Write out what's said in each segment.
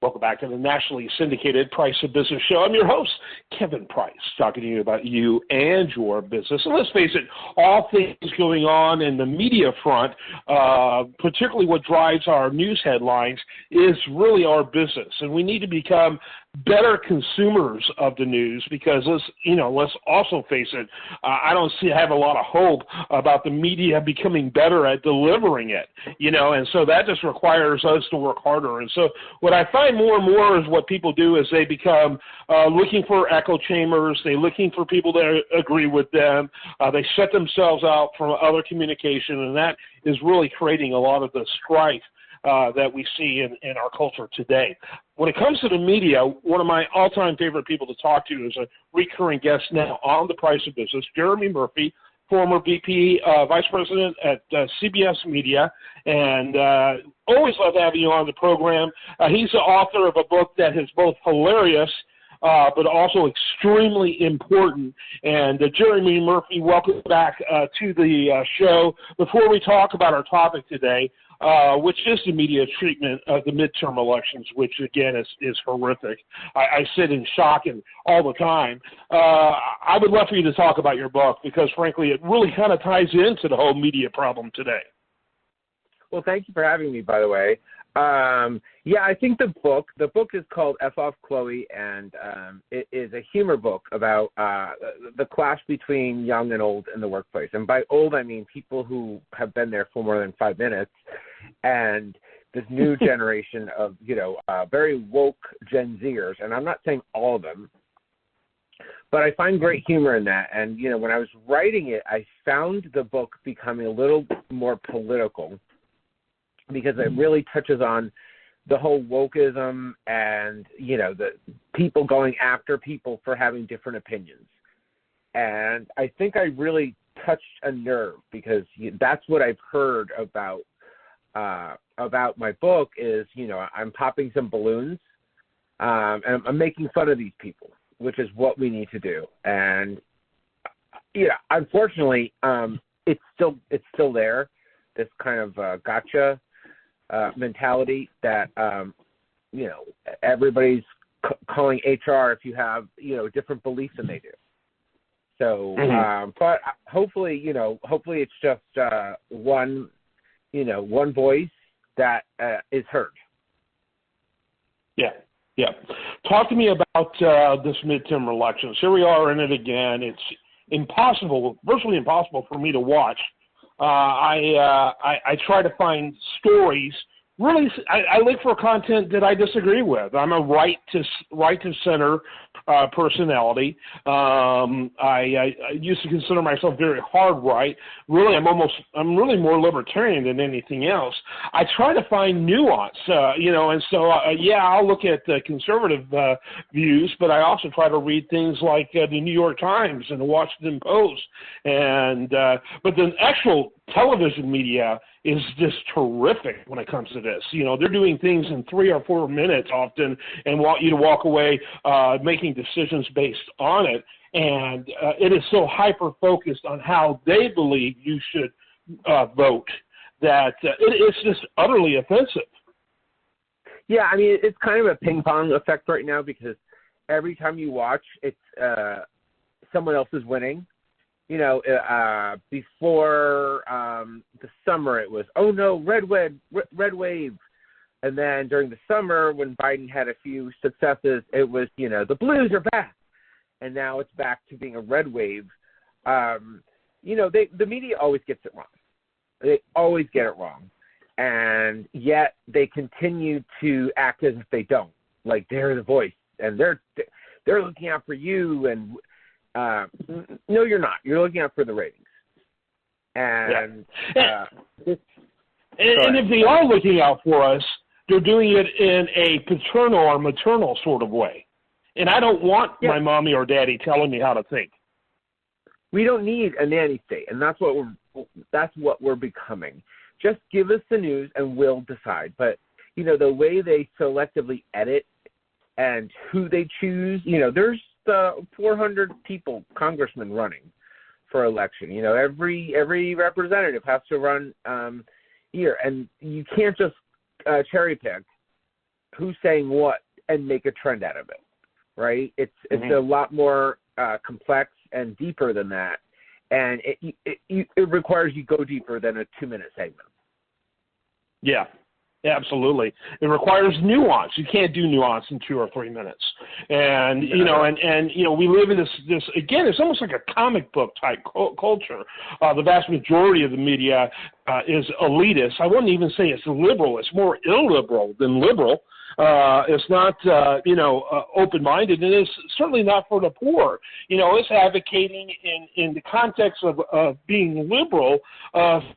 Welcome back to the nationally syndicated Price of Business show. I'm your host, Kevin Price, talking to you about you and your business. And let's face it, all things going on in the media front, particularly what drives our news headlines, is really our business. And we need to become better consumers of the news because let's also face it, I don't have a lot of hope about the media becoming better at delivering it, and so that just requires us to work harder. And so what I find more and more is what people do is they become looking for echo chambers. They're looking for people that agree with them. They shut themselves out from other communication, and that is really creating a lot of the strife that we see in our culture today. When it comes to the media, one of my all-time favorite people to talk to is a recurring guest now on The Price of Business, Jeremy Murphy, former VP, Vice President at CBS Media, and always love having you on the program. He's the author of a book that is both hilarious but also extremely important. And Jeremy Murphy, welcome back to the show. Before we talk about our topic today, which is the media treatment of the midterm elections, which, again, is horrific. I sit in shock all the time. I would love for you to talk about your book because, frankly, it really kind of ties into the whole media problem today. Well, thank you for having me, by the way. I think the book is called F Off Chloe, and it is a humor book about the clash between young and old in the workplace. And by old, I mean people who have been there for more than 5 minutes, and this new generation of, very woke Gen Zers. And I'm not saying all of them, but I find great humor in that. And, when I was writing it, I found the book becoming a little more political, because it really touches on the whole wokeism and, the people going after people for having different opinions. And I think I really touched a nerve because that's what I've heard about my book is, I'm popping some balloons and I'm making fun of these people, which is what we need to do. And, unfortunately, it's still there, this kind of gotcha mentality that, everybody's calling HR if you have, different beliefs than they do. So, but hopefully it's just one voice that is heard. Yeah. Talk to me about this midterm elections. Here we are in it again. It's virtually impossible for me to watch. I try to find stories. Really, I look for content that I disagree with. I'm a right to center personality. I used to consider myself very hard right. Really, I'm really more libertarian than anything else. I try to find nuance, and so I'll look at the conservative views, but I also try to read things like the New York Times and the Washington Post, and but the actual television media is just terrific when it comes to this. They're doing things in 3 or 4 minutes often and want you to walk away making decisions based on it. And it is so hyper-focused on how they believe you should vote that it's just utterly offensive. Yeah, I mean, it's kind of a ping-pong effect right now because every time you watch, it's someone else is winning. Before the summer, it was, oh no, red wave. And then during the summer, when Biden had a few successes, it was, the blues are back. And now it's back to being a red wave. The media always gets it wrong. They always get it wrong. And yet they continue to act as if they don't. Like they're the voice and they're looking out for you and, no, you're not. You're looking out for the ratings. And if they are looking out for us, they're doing it in a paternal or maternal sort of way. And I don't want my mommy or daddy telling me how to think. We don't need a nanny state, and that's what we're becoming. Just give us the news and we'll decide. But, the way they selectively edit and who they choose, there's 400 people, congressmen running for election. Every representative has to run here, and you can't just cherry pick who's saying what and make a trend out of it, right? It's a lot more complex and deeper than that, and it requires you go deeper than a 2-minute segment. Yeah. Absolutely. It requires nuance. You can't do nuance in 2 or 3 minutes. And, we live in this again, it's almost like a comic book type culture. The vast majority of the media is elitist. I wouldn't even say it's liberal. It's more illiberal than liberal. It's not, open-minded, and it's certainly not for the poor. It's advocating in the context of being liberal,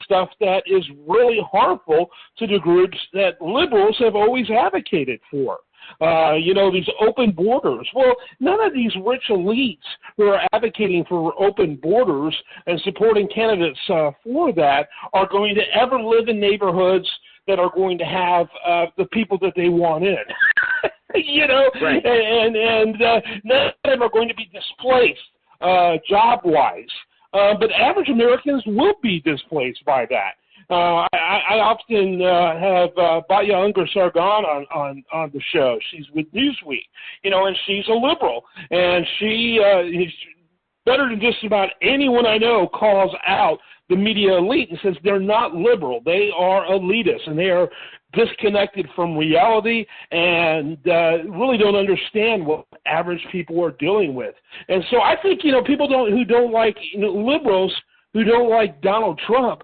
stuff that is really harmful to the groups that liberals have always advocated for. These open borders. Well, none of these rich elites who are advocating for open borders and supporting candidates for that are going to ever live in neighborhoods that are going to have the people that they want in. Right. And none of them are going to be displaced job-wise. But average Americans will be displaced by that. I often have Batya Ungar-Sargon on the show. She's with Newsweek, and she's a liberal. And she better than just about anyone I know calls out the media elite and says they're not liberal. They are elitist, and they are disconnected from reality and really don't understand what average people are dealing with. And so I think, people who don't like liberals, who don't like Donald Trump,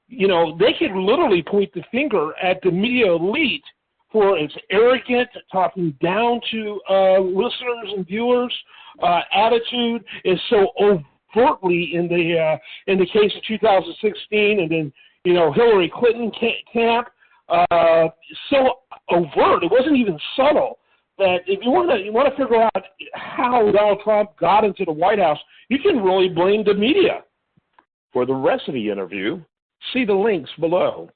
they can literally point the finger at the media elite for its arrogant, talking down to listeners and viewers attitude is so overtly in the case of 2016, and then Hillary Clinton camp, so overt. It wasn't even subtle. That if you want to figure out how Donald Trump got into the White House, you can really blame the media. For the rest of the interview, see the links below.